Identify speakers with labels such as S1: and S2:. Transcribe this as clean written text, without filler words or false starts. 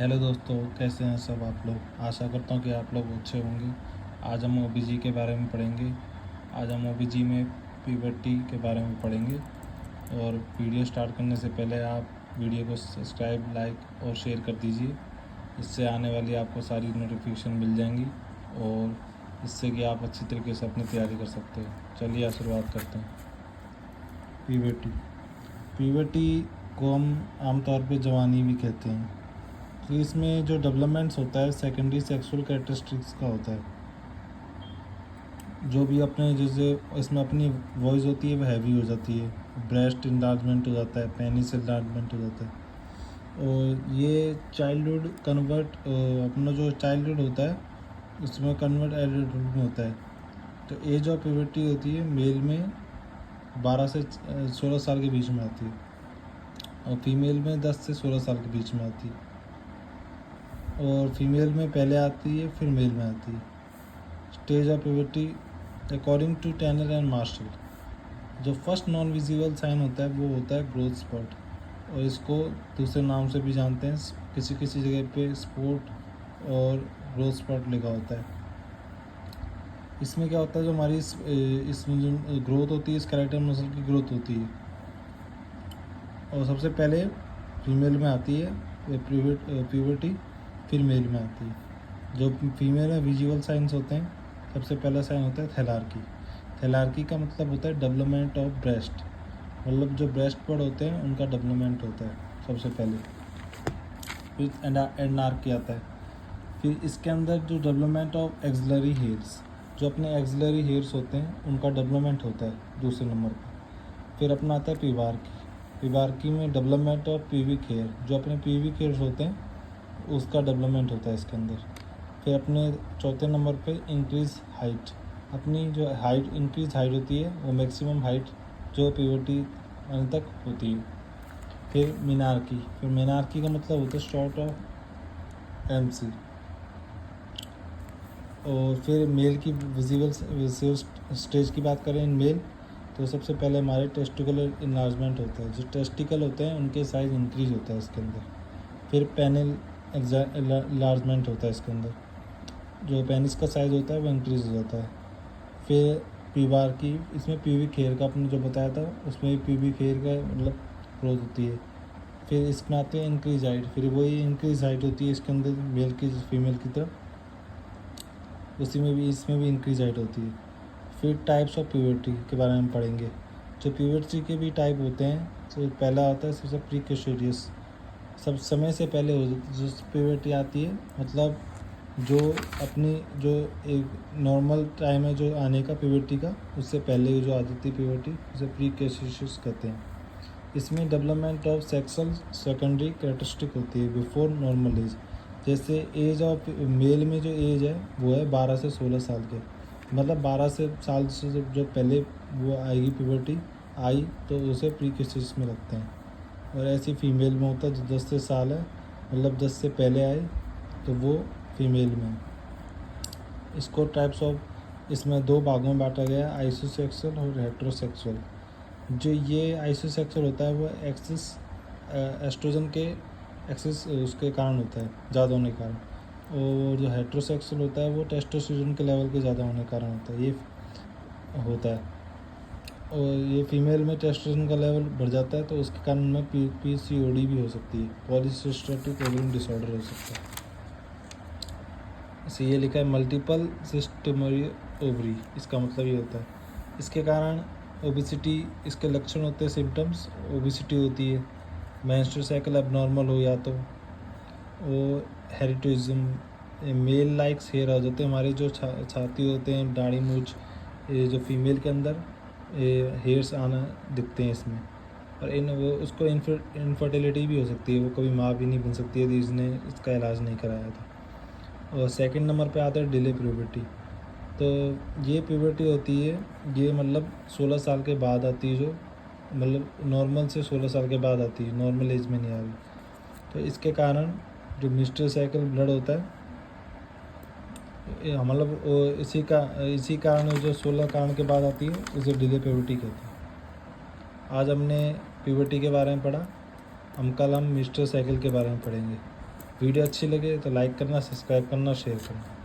S1: Hello दोस्तों, कैसे हैं सब आप लोग। आशा करता हूँ कि आप लोग अच्छे होंगे। आज हम ओबीजी के बारे में पढ़ेंगे। आज हम ओबीजी में प्यूबर्टी के बारे में पढ़ेंगे। और वीडियो स्टार्ट करने से पहले आप वीडियो को सब्सक्राइब, लाइक और शेयर कर दीजिए। इससे आने वाली आपको सारी नोटिफिकेशन मिल जाएंगी और इससे कि आप अच्छी तरीके से अपनी तैयारी कर सकते हैं। चलिए आप शुरुआत करते हैं। प्यूबर्टी प्यूबर्टी को हम आमतौर पर जवानी भी कहते हैं। तो इसमें जो डेवलपमेंट्स होता है सेकेंडरी सेक्सुअल कैरेक्टरिस्टिक्स का होता है। जो भी अपने जैसे इसमें अपनी वॉइस होती है वह हैवी हो जाती है, ब्रेस्ट इंलार्जमेंट हो जाता है, पेनिस इंलार्जमेंट हो जाता है। और ये चाइल्डहुड कन्वर्ट अपना जो चाइल्डहुड होता है उसमें कन्वर्ट एडल्टहुड में होता है। तो एज ऑफ प्यूबर्टी होती है मेल में 12 से 16 साल के बीच में आती है और फीमेल में 10 से 16 साल के बीच में आती है। और फीमेल में पहले आती है फिर मेल में आती है। Stage of puberty according to Tanner and Marshall, जो फर्स्ट नॉन विजिबल साइन होता है वो होता है ग्रोथ स्पॉट, और इसको दूसरे नाम से भी जानते हैं। किसी किसी जगह पे स्पॉट और ग्रोथ स्पॉट लिखा होता है। इसमें क्या होता है, जो हमारी इसमें जो ग्रोथ होती है स्केलेटल मसल की ग्रोथ होती है, और सबसे पहले फीमेल में आती है प्यूबर्टी, फिर मेल में आती है। जो फीमेल में विजुअल साइंस होते हैं, सबसे पहला साइन होता है थैलार्की। थैलार्की का मतलब होता है डेवलपमेंट ऑफ ब्रेस्ट, मतलब जो ब्रेस्ट पड होते हैं उनका डेवलपमेंट होता है सबसे पहले। फिर एनार्की आता है। फिर इसके अंदर जो डेवलपमेंट ऑफ एक्सिलरी हेयर्स, जो अपने एक्सिलरी हेयर्स होते हैं उनका डेवलपमेंट होता है दूसरे नंबर पर। फिर अपना आता है पिवार्की। पिवार्की में डेवलपमेंट ऑफ प्यूबिक हेयर, जो अपने प्यूबिक हेयर्स होते हैं उसका डेवलपमेंट होता है इसके अंदर। फिर अपने चौथे नंबर पे इंक्रीज हाइट, अपनी जो हाइट इंक्रीज हाइट होती है वो मैक्सिमम हाइट जो प्यूबर्टी आने तक होती है। फिर मीनार्की, फिर मीनार्की का मतलब होता है शॉर्ट ऑफ एमसी। और फिर मेल की विजिबल स्टेज की बात करें इन मेल, तो सबसे पहले हमारे टेस्टिकुलर इन्लार्जमेंट होता है। जो टेस्टिकल होते हैं उनके साइज़ इंक्रीज होता है इसके अंदर। फिर पेनिल इन्लार्जमेंट होता है इसके अंदर, जो पेनिस का साइज़ होता है वो इंक्रीज हो जाता है। फिर प्यूबार्की, इसमें प्यूबिक हेयर का आपने जो बताया था उसमें प्यूबिक हेयर का मतलब ग्रोथ होती है। फिर इसमें आते हैं इंक्रीज हाइट, फिर वही इंक्रीज हाइट होती है इसके अंदर मेल की फीमेल की तरफ, उसी में भी इसमें भी इंक्रीज हाइट होती है। फिर टाइप्स ऑफ प्यूबर्टी के बारे में पढ़ेंगे। जो प्यूबर्टी के भी टाइप होते हैं, तो पहला होता है सबसे प्रीकैशोरियस, सब समय से पहले हो जाती जो प्यूबर्टी आती है, मतलब जो अपनी जो एक नॉर्मल टाइम है जो आने का प्यूबर्टी का, उससे पहले जो आ जाती है प्यूबर्टी, उसे प्रीकैशोरियस कहते हैं। इसमें development of sexual secondary characteristic होती है बिफोर नॉर्मल एज। जैसे एज ऑफ मेल में जो एज है वो है 12 से 16 साल के, मतलब 12 साल से जो पहले वो आएगी प्यूबर्टी आई तो उसे प्रीकैशोरियस में रखते हैं। और ऐसी फीमेल में होता है जो 10 से साल है, मतलब 10 से पहले आए तो वो फीमेल में। इसको टाइप्स ऑफ इसमें दो भागों में बांटा गया है, आइसोसेक्सुअल और हेट्रोसेक्सुअल। जो ये आइसोसेक्सुअल होता है वो एक्सिस एस्ट्रोजन के एक्सिस उसके कारण होता है, ज़्यादा होने के कारण। और जो हेट्रोसेक्सुअल होता है वो टेस्टोस्टेरोन के लेवल के ज़्यादा होने के कारण होता है, ये होता है। और ये फीमेल में टेस्टोस्टेरोन का लेवल बढ़ जाता है तो उसके कारण में पीसीओडी भी हो सकती है, पॉलीसिस्टेटिक ओवरियन डिसऑर्डर हो सकता है। इसे ये लिखा है मल्टीपल सिस्टेमरी ओवरी, इसका मतलब ये होता है। इसके कारण ओबिसिटी, इसके लक्षण होते हैं सिम्टम्स, ओबिसिटी होती है, मेंस्ट्रुअल साइकिल एबनॉर्मल हो या तो, और हेरिटोइज्म, मेल लाइक्स हेयर आ जाते हैं, हमारे जो छाती होते हैं, दाढ़ी मूछ, ये जो फीमेल के अंदर हेयर्स आना दिखते हैं इसमें। और वो उसको इनफर्टिलिटी भी हो सकती है, वो कभी माँ भी नहीं बन सकती यदि इसने इसका इलाज नहीं कराया था। और सेकंड नंबर पे आता है डिले प्यूबर्टी। तो ये प्यूबर्टी होती है, ये मतलब 16 साल के बाद आती है, जो मतलब नॉर्मल से 16 साल के बाद आती है, नॉर्मल एज में नहीं आ रही। तो इसके कारण जो मिस्टर साइकिल ब्लड होता है, मतलब इसी कारण जो 16 कारण के बाद आती है उसे डिले प्यूबर्टी कहते हैं। आज हमने प्यूबर्टी के बारे में पढ़ा, कल हम मिस्टर साइकिल के बारे में पढ़ेंगे। वीडियो अच्छी लगे तो लाइक करना, सब्सक्राइब करना, शेयर करना।